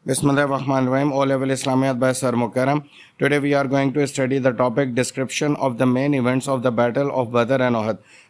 Bismillahirrahmanirrahim. O level Islamiyat by Sir Mukarram. Today we are going to study the topic description of the main events of the Battle of Badr and Uhud.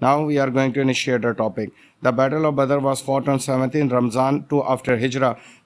Now we are going to initiate the topic. The Battle of Badr was fought on 17 Ramzan 2 after Hijrah.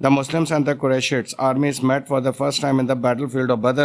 The Muslims and the Qurayshites armies met for the first time in the battlefield of Badr.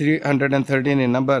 313 in number.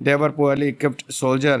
They were poorly equipped soldier.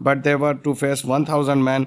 But they were to face 1000 men.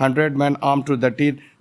100 men armed to the teeth,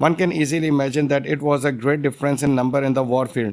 One can easily imagine that it was a great difference in number in the warfield.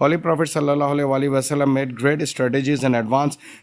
Holy Prophet sallallahu alaihi wasallam made great strategies in advance.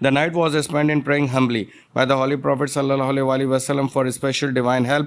The night was spent in praying humbly by the Holy Prophet sallallahu alaihi wasallam for special divine help.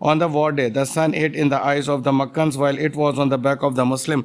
On the war day, the sun ate in the eyes of the Makkans while it was on the back of the Muslim.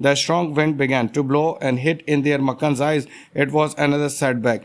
The strong wind began to blow and hit in their Makkans' eyes. It was another setback.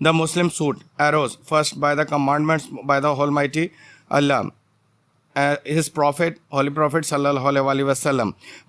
The Muslim suit arose first by the commandments by the Almighty Allah, his prophet, Holy Prophet sallallahu alaihi wasallam.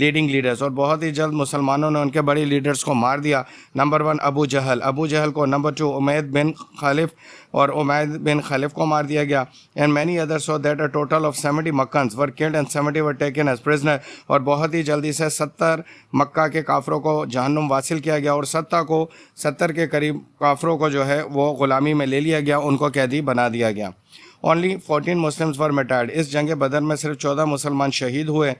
leading leaders, اور بہت ہی جلد مسلمانوں نے ان کے بڑے leaders کو مار دیا. نمبر 1 ابو جہل کو. نمبر 2 امید بن خالف، اور امید بن خالف کو مار دیا گیا. and many others, so that a total of 70 Makkans were killed and 70 were taken as prisoner. اور بہت ہی جلدی سے 70 مکہ کے کافروں کو جہنم واصل کیا گیا، اور 70 کے قریب کافروں کو جو ہے وہ غلامی میں لے لیا گیا، ان کو قیدی بنا دیا گیا. Only 14 Muslims were martyred. اس جنگ بدر میں صرف 14 مسلمان شہید ہوئے.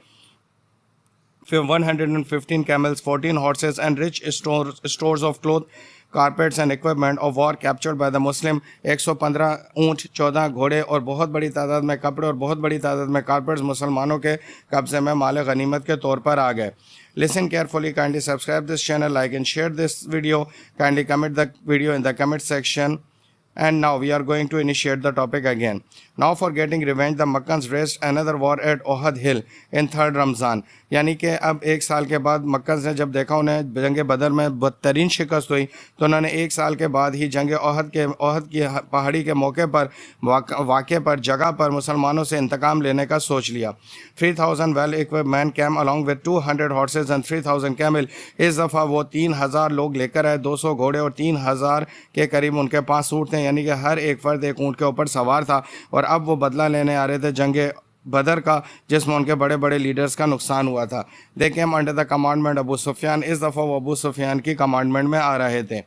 115 camels, 14 horses and rich stores of cloth, carpets and equipment of war captured by the Muslim. 115 اونٹ، 14 گھوڑے اور بہت بڑی تعداد میں کپڑے اور بہت بڑی تعداد میں کارپیٹس مسلمانوں کے قبضے میں مال غنیمت کے طور پر آ گئے. Listen carefully, kindly subscribe this channel, like and share this video, kindly comment the video in the comment section. And now we are going to initiate the topic again. Now for getting revenge, the Makkans raised another war at Uhud Hill in 3rd Ramzan. یعنی کہ اب ایک سال کے بعد مکہ نے جب دیکھا انہیں جنگ بدر میں بدترین شکست ہوئی، تو انہوں نے ایک سال کے بعد ہی جنگ احد کی پہاڑی کے موقع پر واقع پر جگہ پر مسلمانوں سے انتقام لینے کا سوچ لیا. 3000 well equipped men came along with 200 horses and 3000 camel. اس دفعہ وہ 3000 لوگ لے کر آئے، 200 گھوڑے اور 3000 کے قریب ان کے پاس اونٹ تھے، یعنی کہ ہر ایک فرد ایک اونٹ کے اوپر سوار تھا، اور اب وہ بدلہ لینے آ رہے تھے جنگ بدر کا، جس میں ان کے بڑے بڑے لیڈرز کا نقصان ہوا تھا. They came under the commandment ابو سفیان. اس دفعہ وہ ابو سفیان کی کمانڈمنٹ میں آ رہے تھے.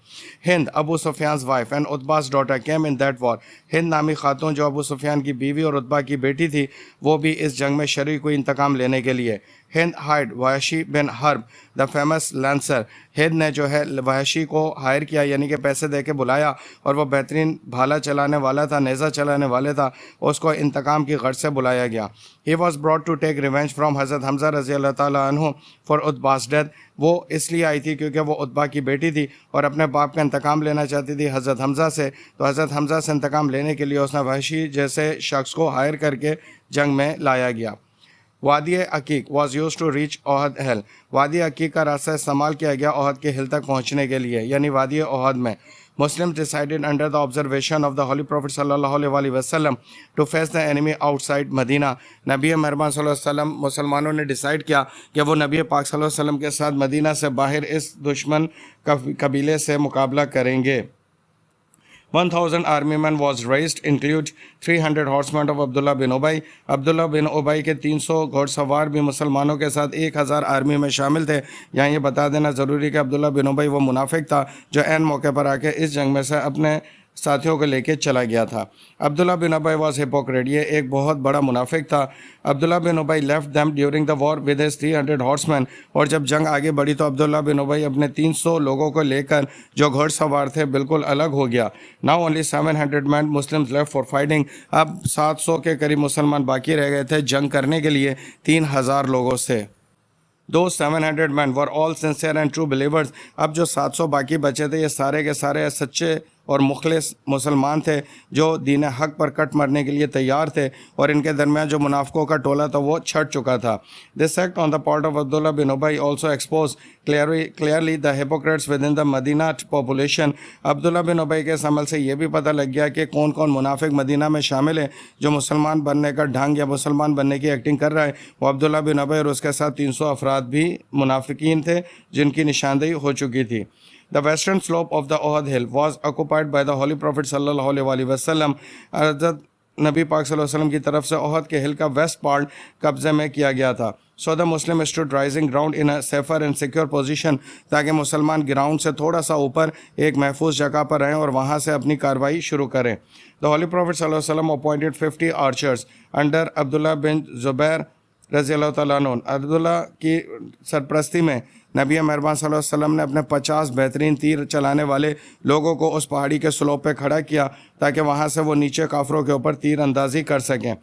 ہند ابو سفیان's wife and Utba's daughter came in that war. ہند نامی خاتون جو ابو سفیان کی بیوی اور عتبہ کی بیٹی تھی، وہ بھی اس جنگ میں شریک ہوئی انتقام لینے کے لیے. ہند hired وحشی بن حرب the famous lancer. ہند نے جو ہے وحشی کو ہائر کیا، یعنی کہ پیسے دے کے بلایا، اور وہ بہترین بھالا چلانے والا تھا، نیزہ چلانے والے تھا، اس کو انتقام کی غرض سے بلایا گیا. He was brought to take revenge from حضرت حمزہ رضی اللہ تعالیٰ عنہ for Utba's death. وہ اس لیے آئی تھی کیونکہ وہ عتبہ کی بیٹی تھی اور اپنے باپ کا انتقام لینا چاہتی تھی حضرت حمزہ سے. تو حضرت حمزہ سے انتقام لینے کے لیے اس نے وحشی جیسے شخص کو ہائر کر کے جنگ میں لایا گیا. وادی عقیق was used to reach Uhud Hill. وادی عقیق کا راستہ استعمال کیا گیا احد کے ہل تک پہنچنے کے لیے، یعنی وادی احد میں. Muslims decided under the observation of the Holy Prophet sallallahu alaihi wasallam to face the enemy outside Medina. نبی مہربان صلی اللہ علیہ وسلم مسلمانوں نے ڈیسائیڈ کیا کہ وہ نبی پاک صلی اللہ علیہ وسلم کے ساتھ مدینہ سے باہر اس دشمن قبیلے سے مقابلہ کریں گے. 1000 army men was raised, include 300 horsemen of عبداللہ بن ابی. عبداللہ بن ابی کے 300 گھوڑ سوار بھی مسلمانوں کے ساتھ 1000 آرمی میں شامل تھے. یہاں یہ بتا دینا ضروری کہ عبداللہ بن ابی وہ منافق تھا جو عین موقع پر آ کے اس جنگ میں سے اپنے ساتھیوں کو لے کے چلا گیا تھا. عبداللہ بن ابی واز hypocrite. یہ ایک بہت بڑا منافق تھا. عبداللہ بن ابی left them during the war with his 300 horsemen. اور جب جنگ آگے بڑھی تو عبداللہ بن ابی اپنے 300 لوگوں کو لے کر جو گھوڑ سوار تھے بالکل الگ ہو گیا. Now only 700 men Muslims left for fighting. اب 700 کے قریب مسلمان باقی رہ گئے تھے جنگ کرنے کے لیے 3000 لوگوں سے. Those 700 men were all sincere and true believers. اب جو 700 باقی بچے تھے یہ سارے کے سارے سچے اور مخلص مسلمان تھے جو دین حق پر کٹ مرنے کے لیے تیار تھے، اور ان کے درمیان جو منافقوں کا ٹولہ تھا وہ چھٹ چکا تھا. This act on the part of Abdullah bin Ubay also exposed clearly the hypocrites within the Medina population. عبداللہ بن ابی کے اس عمل سے یہ بھی پتہ لگ گیا کہ کون کون منافق مدینہ میں شامل ہے جو مسلمان بننے کا ڈھنگ یا مسلمان بننے کی ایکٹنگ کر رہا ہے. وہ عبداللہ بن ابی اور اس کے ساتھ 300 افراد بھی منافقین تھے جن کی نشاندہی ہو چکی تھی. The western slope of the Uhud hill was occupied by the Holy Prophet sallallahu alaihi wasallam. حضرت نبی پاک صلی اللہ علیہ وسلم کی طرف سے احد کے ہل کا ویسٹ پارٹ قبضے میں کیا گیا تھا. So the Muslim stood rising ground in a safer and secure position. تاکہ مسلمان گراؤنڈ سے تھوڑا سا اوپر ایک محفوظ جگہ پر رہیں اور وہاں سے اپنی کارروائی شروع کریں. The Holy Prophet صلی اللہ علیہ وسلم appointed 50 archers under عبداللہ بن زبیر رضی اللہ تعالیٰ عنہ. عبداللہ کی سرپرستی میں نبی مہربان صلی اللہ علیہ وسلم نے اپنے 50 بہترین تیر چلانے والے لوگوں کو اس پہاڑی کے سلوپ پہ کھڑا کیا تاکہ وہاں سے وہ نیچے کافروں کے اوپر تیر اندازی کر سکیں.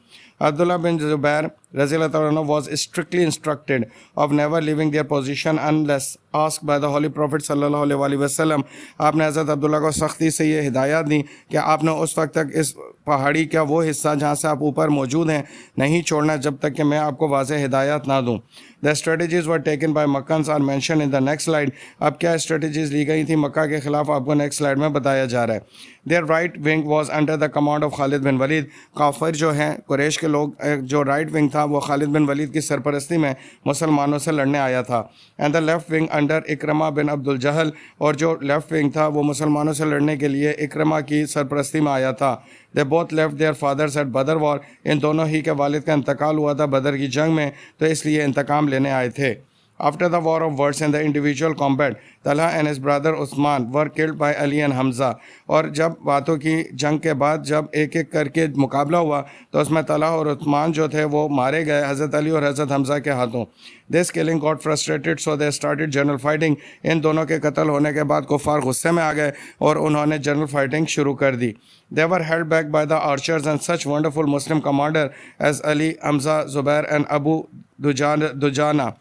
عبداللہ بن زبیر رضی اللہ تعالیٰ عنہ was strictly instructed of never leaving their position unless asked by the Holy Prophet صلی اللہ علیہ وسلم. آپ نے حضرت عبداللہ کو سختی سے یہ ہدایات دی کہ آپ نے اس وقت تک اس پہاڑی کا وہ حصہ جہاں سے آپ اوپر موجود ہیں نہیں چھوڑنا جب تک کہ میں آپ کو واضح ہدایات نہ دوں. The strategies were taken by Makkans are mentioned in the next slide. اب کیا اسٹریٹجیز لی گئی تھیں مکہ کے خلاف آپ کو نیکسٹ سلائیڈ میں بتایا جا رہا ہے. Their right wing was under the command of Khalid bin Walid. کافر جو ہیں قریش کے لوگ جو رائٹ ونگ تھا وہ خالد بن ولید کی سرپرستی میں مسلمانوں سے لڑنے آیا تھا. And the left wing under اکرمہ بن عبد الجہل, اور جو لیفٹ ونگ تھا وہ مسلمانوں سے لڑنے کے لیے اکرمہ کی سرپرستی میں آیا تھا. They both left their fathers at Badr war. ان دونوں ہی کے والد کا انتقال ہوا تھا بدر کی جنگ میں, تو اس لیے انتقام لینے آئے تھے. After the war of words in the individual combat, Talha and his brother Uthman were killed by Ali and Hamza. اور جب باتوں کی جنگ کے بعد جب ایک ایک کر کے مقابلہ ہوا تو اس میں طلحہ اور عثمان جو تھے وہ مارے گئے حضرت علی اور حضرت حمزہ کے ہاتھوں. This killing got frustrated, so they started general fighting. ان دونوں کے قتل ہونے کے بعد کفار غصے میں آ گئے اور انہوں نے جنرل فائٹنگ شروع کر دی. They were held back by the archers and such wonderful Muslim commander as Ali, Hamza, Zubair and Abu Dujana.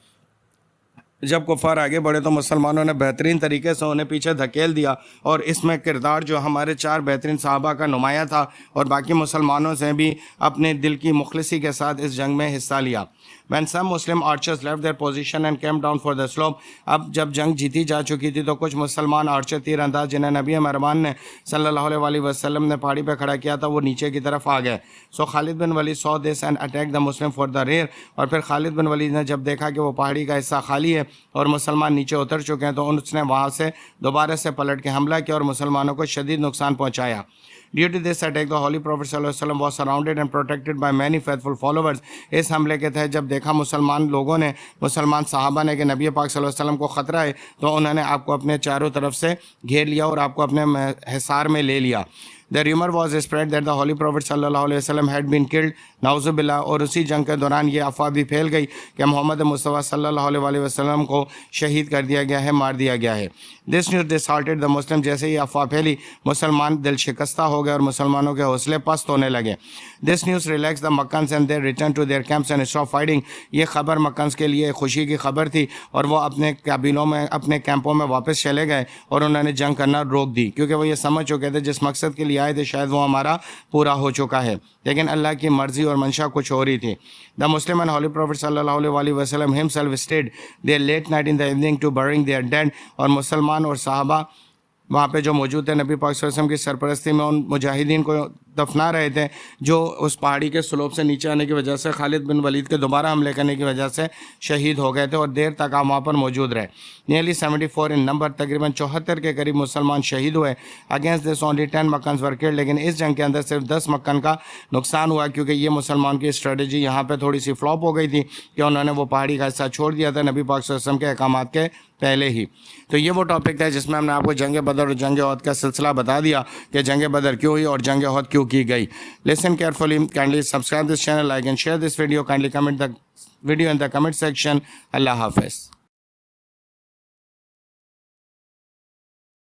جب کفار آگے بڑھے تو مسلمانوں نے بہترین طریقے سے انہیں پیچھے دھکیل دیا, اور اس میں کردار جو ہمارے 4 بہترین صحابہ کا نمایاں تھا, اور باقی مسلمانوں سے بھی اپنے دل کی مخلصی کے ساتھ اس جنگ میں حصہ لیا. When some Muslim archers left their position and came down for the slope, اب جب جنگ جیتی جا چکی تھی تو کچھ مسلمان آرچر تیر انداز جنہیں نبی مہربان نے صلی اللہ علیہ وسلم نے پہاڑی پہ کھڑا کیا تھا وہ نیچے کی طرف آ گئے. So Khalid bin Walid saw this and attacked the Muslim for the rear. اور پھر خالد بن ولید نے جب دیکھا کہ وہ پہاڑی کا حصہ خالی ہے اور مسلمان نیچے اتر چکے ہیں تو اس نے وہاں سے دوبارہ سے پلٹ کے حملہ کیا اور مسلمانوں کو شدید نقصان پہنچایا. Due to this attack, the Holy Prophet ﷺ was surrounded and protected by many faithful followers. اس حملے کے تحت جب دیکھا مسلمان لوگوں نے, مسلمان صحابہ نے کہ نبی پاک صلی اللہ علیہ وسلم کو خطرہ ہے, تو انہوں نے آپ کو اپنے چاروں طرف سے گھیر لیا اور آپ کو اپنے حصار میں لے لیا. The rumor was spread that the Holy Prophet صلی اللہ علیہ وسلم had been killed. نعوذ باللہ. اور اسی جنگ کے دوران یہ افواہ بھی پھیل گئی کہ محمد مصطفیٰ صلی اللہ علیہ وسلم کو شہید کر دیا گیا ہے, مار دیا گیا ہے. This news disheartened the Muslims. جیسے یہ افواہ پھیلی مسلمان دل شکستہ ہو گئے اور مسلمانوں کے حوصلے پست ہونے لگے. This news relaxed the Meccans and they returned to their camps and stopped fighting. یہ خبر مکانس کے لیے خوشی کی خبر تھی اور وہ اپنے قبیلوں میں اپنے کیمپوں میں واپس چلے گئے اور انہوں نے جنگ کرنا روک دی, کیونکہ وہ یہ سمجھ چکے تھے جس مقصد کے لیے آئے تھے شاید وہ ہمارا پورا ہو چکا ہے, لیکن اللہ کی مرضی اور منشا کچھ ہو رہی تھی. The Muslim and Holy Prophet صلی اللہ علیہ وسلم himself stayed their late night in the evening to burying their dead. اور مسلمان اور صحابہ وہاں پہ جو موجود تھے نبی پاک صلی اللہ علیہ وسلم کی سرپرستی میں ان مجاہدین کو دفنا رہے تھے جو اس پہاڑی کے سلوپ سے نیچے آنے کی وجہ سے خالد بن ولید کے دوبارہ حملے کرنے کی وجہ سے شہید ہو گئے تھے اور دیر تک آپ وہاں پر موجود رہے. نیئرلی 74 ان نمبر, تقریباً 74 کے قریب مسلمان شہید ہوئے. اگینسٹ دس اونلی 10 مکانس ور کلڈ. لیکن اس جنگ کے اندر صرف 10 مکان کا نقصان ہوا, کیونکہ یہ مسلمان کی اسٹریٹجی یہاں پہ تھوڑی سی فلاپ ہو گئی تھی کہ انہوں نے وہ پہاڑی کا حصہ چھوڑ دیا تھا نبی پاک صلی اللہ علیہ وسلم کے احکامات کے پہلے ہی. تو یہ وہ ٹاپک تھا جس میں ہم نے آپ کو جنگ بدر اور جنگ احد کا سلسلہ بتا دیا کہ جنگ بدر کیوں ہوئی اور جنگ احد کیوں کی گئی. Listen carefully, kindly subscribe this channel, like and share this video, kindly comment the video in the comment section. Allah Hafiz.